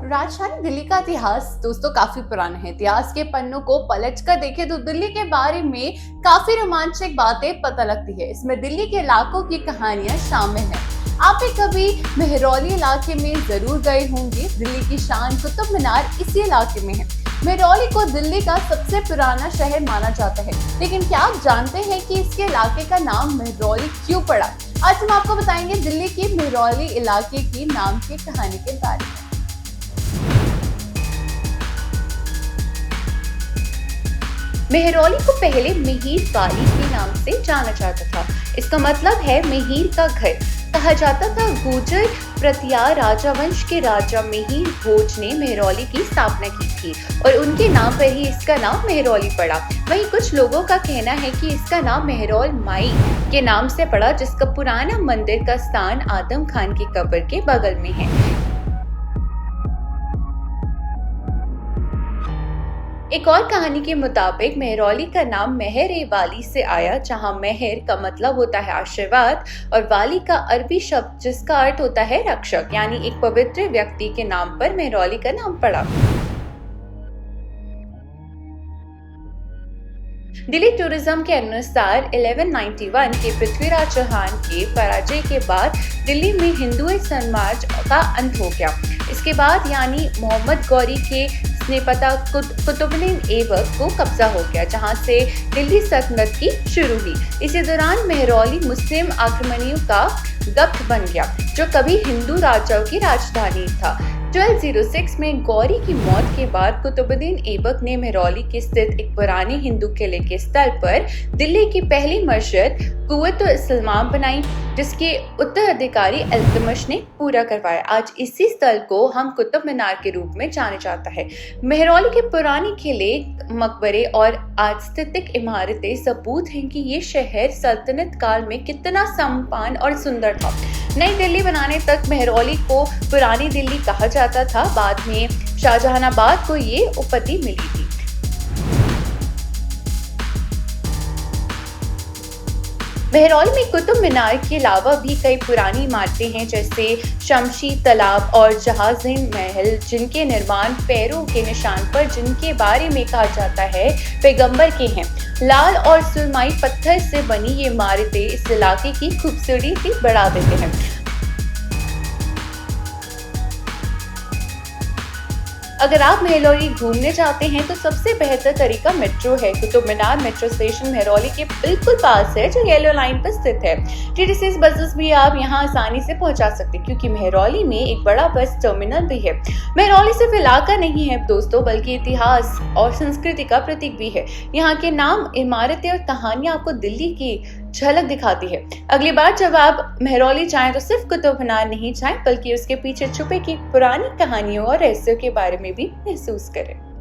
राजधानी दिल्ली का इतिहास दोस्तों काफी पुराना है। इतिहास के पन्नों को पलटकर देखें तो दिल्ली के बारे में काफी रोमांचक बातें पता लगती है। इसमें दिल्ली के इलाकों की कहानियां शामिल हैं। आप भी कभी मेहरौली इलाके में जरूर गए होंगे। दिल्ली की शान कुतुब मीनार इसी इलाके में है। मेहरौली को दिल्ली का सबसे पुराना शहर माना जाता है, लेकिन क्या आप जानते हैं कि इसके इलाके का नाम मेहरौली क्यों पड़ा? आज हम आपको बताएंगे दिल्ली के मेहरौली इलाके की नाम की कहानी के बारे में। मेहरौली को पहले मिहिर वाली के नाम से जाना जाता था। इसका मतलब है मिहिर का घर। कहा जाता था गुर्जर प्रतिहार राजवंश के राजा मिहिर भोज ने मेहरौली की स्थापना की थी और उनके नाम पर ही इसका नाम मेहरौली पड़ा। वहीं कुछ लोगों का कहना है कि इसका नाम मेहरौल माई के नाम से पड़ा, जिसका पुराना मंदिर का स्थान आदम खान की कब्र के बगल में है। एक और कहानी के मुताबिक मेहरौली का नाम मेहर-ए-वाली से आया, जहां मेहर का मतलब होता है आशीर्वाद और वाली का अरबी शब्द जिसका अर्थ होता है रक्षक, यानी एक पवित्र व्यक्ति के नाम पर मेहरौली का नाम पड़ा। दिल्ली टूरिज्म के अनुसार 1191 के पृथ्वीराज चौहान के पराजय के बाद दिल्ली में हिंदू समाज का अंत हो गया। इसके बाद यानी मोहम्मद गौरी के स्नेपता कुतुबुद्दीन ऐबक को कब्जा हो गया, जहां से दिल्ली सल्तनत की शुरू हुई। इसी दौरान मेहरौली मुस्लिम आक्रमणियों का गढ़ बन गया, जो कभी हिंदू राजाओं की राजधानी था। 1206 में गौरी की मौत के बाद कुतुबुद्दीन ऐबक ने मेहरौली के स्थित एक पुराने हिंदू किले के स्थल पर दिल्ली की पहली मस्जिद कुव्वत-उल-इस्लाम बनाई, जिसके उत्तराधिकारी इल्तुतमिश ने पूरा करवाया। आज इसी स्थल को हम कुतुब मीनार के रूप में जाना जाता है। मेहरौली के पुराने किले, मकबरे और आस्थात्मिक इमारतें सबूत हैं कि ये शहर सल्तनत काल में कितना सम्पन्न और सुंदर था। नई दिल्ली बनाने तक मेहरौली को पुरानी दिल्ली कहा जाता था। बाद में शाहजहानाबाद को ये उपाधि मिली थी। मेहरौली में कुतुब मीनार के अलावा भी कई पुरानी इमारतें हैं, जैसे शमशी तालाब और जहाज़ीन महल, जिनके निर्माण पैरों के निशान पर जिनके बारे में कहा जाता है पैगंबर के हैं। लाल और सुरमई पत्थर से बनी ये इमारतें इस इलाके की खूबसूरती बढ़ा देते हैं। अगर आप मेहरौली घूमने जाते हैं तो सबसे बेहतर तरीका मेट्रो है। कुतुब मीनार मेट्रो स्टेशन मेहरौली के बिल्कुल पास है, जो येलो लाइन पर स्थित है। TTC बसेस भी आप यहां आसानी से पहुंचा सकते हैं, क्योंकि मेहरौली में एक बड़ा बस टर्मिनल भी है। मेहरौली सिर्फ इलाका नहीं है दोस्तों, बल्कि इतिहास और संस्कृति का प्रतीक भी है। यहाँ के नाम, इमारतें और कहानियां आपको दिल्ली की झलक दिखाती है। अगली बार जब आप मेहरौली जाएं तो सिर्फ कुतुब मीनार नहीं जाएं, बल्कि उसके पीछे छुपे की पुरानी कहानियों और रहस्यों के बारे में भी महसूस करें।